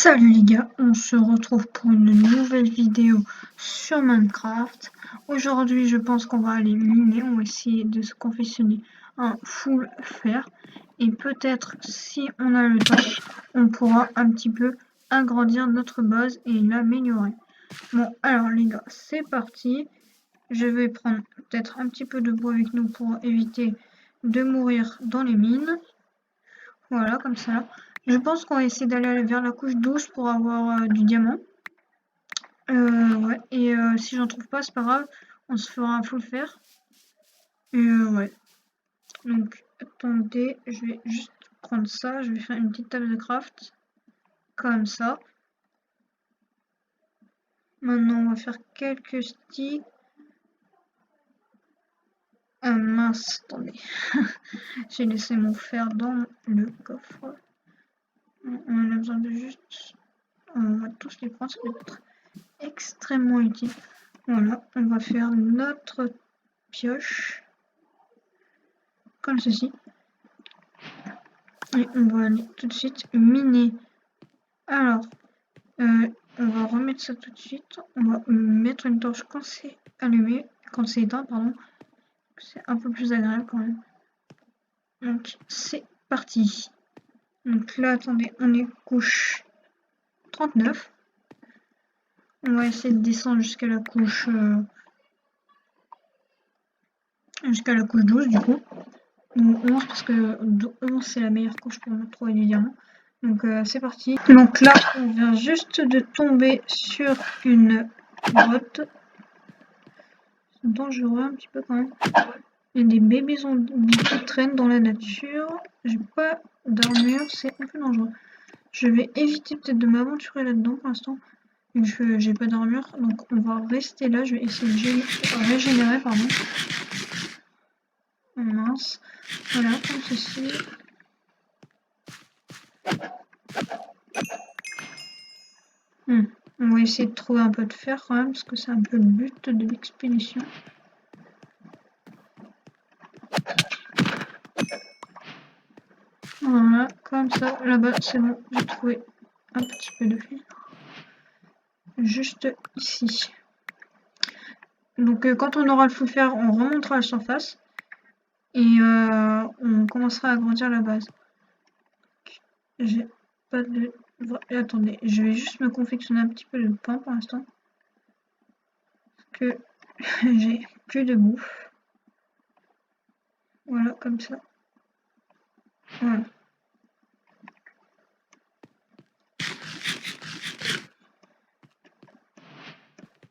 Salut les gars, on se retrouve pour une nouvelle vidéo sur Minecraft. Aujourd'hui je pense qu'on va aller miner, on va essayer de se confectionner un full fer. Et peut-être si on a le temps, on pourra un petit peu agrandir notre base et l'améliorer. Bon alors les gars, c'est parti. Je vais prendre peut-être un petit peu de bois avec nous pour éviter de mourir dans les mines. Voilà, comme ça. Je pense qu'on va essayer d'aller vers la couche 12 pour avoir du diamant. Ouais, et si j'en trouve pas, c'est pas grave. On se fera un full fer. Et ouais. Donc, attendez, je vais juste prendre ça. Je vais faire une petite table de craft. Comme ça. Maintenant, on va faire quelques sticks. Ah mince, attendez. J'ai laissé mon fer dans le coffre. On a besoin de juste... On va tous les prendre, ça va être extrêmement utile. Voilà, on va faire notre pioche comme ceci et on va aller tout de suite miner. Alors on va remettre ça tout de suite, on va mettre une torche quand c'est allumé, quand c'est éteint, pardon, c'est un peu plus agréable quand même. Donc c'est parti. Donc là attendez, on est couche 39, on va essayer de descendre jusqu'à la couche 12 du coup, ou 11 parce que 11 c'est la meilleure couche pour me trouver du diamant. Donc c'est parti. Donc là on vient juste de tomber sur une grotte. C'est dangereux un petit peu quand même. Il y a des bébés zombies qui traînent dans la nature. J'ai pas d'armure, c'est un peu dangereux. Je vais éviter peut-être de m'aventurer là-dedans pour l'instant. J'ai pas d'armure, donc on va rester là. Je vais essayer de régénérer, pardon. Oh, mince. Voilà, comme ceci. On va essayer de trouver un peu de fer quand même, parce que c'est un peu le but de l'expédition. Voilà, comme ça, là-bas, c'est bon, j'ai trouvé un petit peu de fer. Juste ici. Donc quand on aura le full fer, on remontera à la surface. Et on commencera à agrandir la base. J'ai pas de... Attendez, je vais juste me confectionner un petit peu de pain pour l'instant. Parce que j'ai plus de bouffe. Voilà, comme ça. Voilà.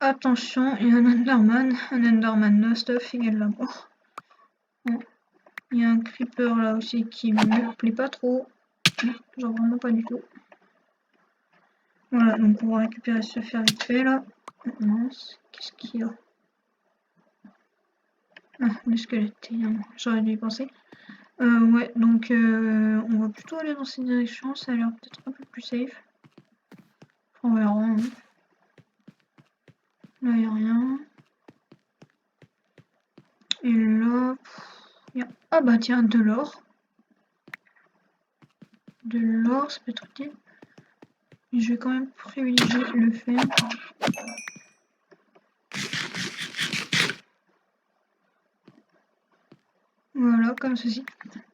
Attention, il y a un Enderman no stuff égale la mort. Bon. Il y a un creeper là aussi qui me plaît pas trop. Genre vraiment pas du tout. Voilà, donc on va récupérer ce fer vite fait là. Mince, qu'est-ce qu'il y a? Ah, le squelette, j'aurais dû y penser. Ouais, donc on va plutôt aller dans cette direction, ça a l'air peut-être un peu plus safe. On verra. Hein. Là, il n'y a rien. Et là, y a... Ah bah tiens, de l'or. De l'or, ça peut être utile. Et je vais quand même privilégier le fer. Voilà, comme ceci.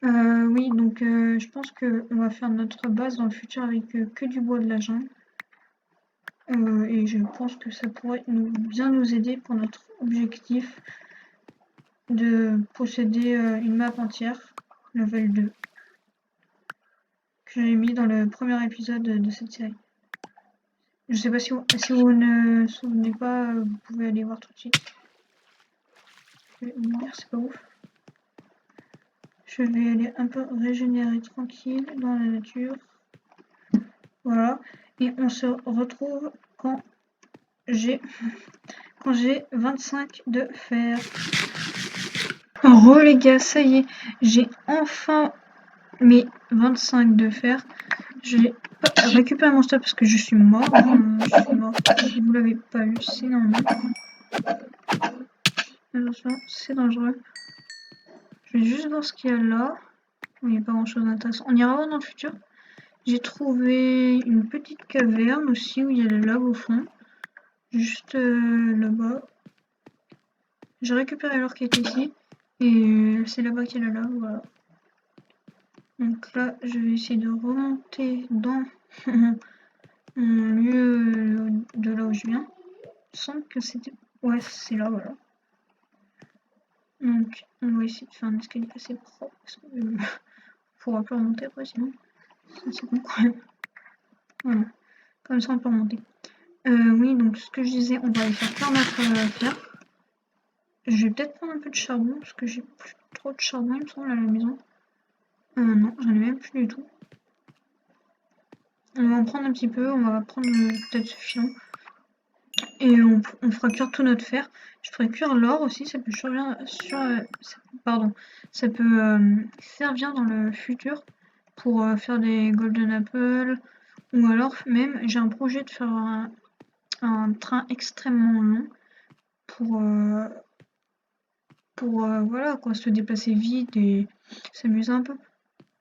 Oui, donc je pense qu'on va faire notre base dans le futur avec que du bois de la jungle. Et je pense que ça pourrait bien nous aider pour notre objectif de posséder une map entière, level 2, que j'ai mis dans le premier épisode de cette série. Je sais pas si vous ne souvenez pas, vous pouvez aller voir tout de suite. C'est pas ouf. Je vais aller un peu régénérer tranquille dans la nature. Voilà. Et on se retrouve quand j'ai 25 de fer. Oh les gars, ça y est, j'ai enfin mes 25 de fer. Je vais récupérer mon stuff parce que je suis mort. Je suis mort. Si vous l'avez pas vu, c'est normal. Attention, c'est dangereux. Je vais juste voir ce qu'il y a là. Il n'y a pas grand chose d'intéressant. On ira voir dans le futur. J'ai trouvé une petite caverne aussi où il y a la lave au fond, juste là-bas. J'ai récupéré l'or qui était ici et c'est là-bas qu'il y a la lave, voilà. Donc là, je vais essayer de remonter dans mon lieu de là où je viens. Je sens que c'était... Ouais, c'est là, voilà. Donc, on va essayer de faire un escalier assez propre, parce que faudra plus remonter après, sinon c'est con quand même. Voilà, comme ça on peut remonter. Oui, donc ce que je disais, on va aller faire cuire notre fer. Je vais peut-être prendre un peu de charbon, parce que j'ai plus trop de charbon, il me semble, à la maison. Non, j'en ai même plus du tout. On va en prendre un petit peu, on va prendre peut-être ce filon. Et on fera cuire tout notre fer. Je ferai cuire l'or aussi, ça peut servir pardon, ça peut servir dans le futur pour faire des golden apples. Ou alors même, j'ai un projet de faire un train extrêmement long pour voilà quoi, se déplacer vite et s'amuser un peu.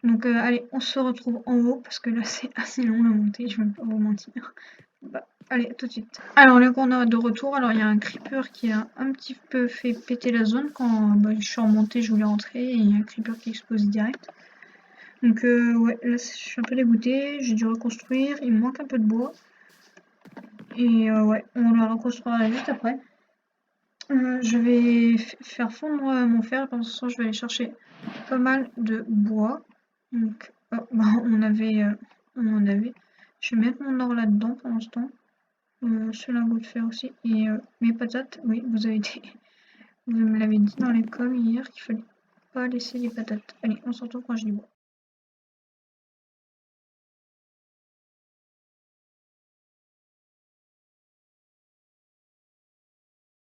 Donc allez, on se retrouve en haut parce que là c'est assez long la montée, je vais pas vous mentir. Bah, allez, tout de suite. Alors là qu'on a de retour, alors il y a un creeper qui a un petit peu fait péter la zone quand je suis remontée, je voulais rentrer et il y a un creeper qui explose direct. Donc ouais, là je suis un peu dégoûtée, j'ai dû reconstruire, il me manque un peu de bois. Et ouais, on le reconstruira juste après. Je vais faire fondre mon fer, pendant ce temps je vais aller chercher pas mal de bois. Donc bah, on en avait. Je vais mettre mon or là-dedans pendant ce temps. Ce lingot de fer aussi. Et mes patates, oui, vous me l'avez dit dans les coms hier qu'il fallait pas laisser les patates. Allez, on se retrouve quand je dis bois.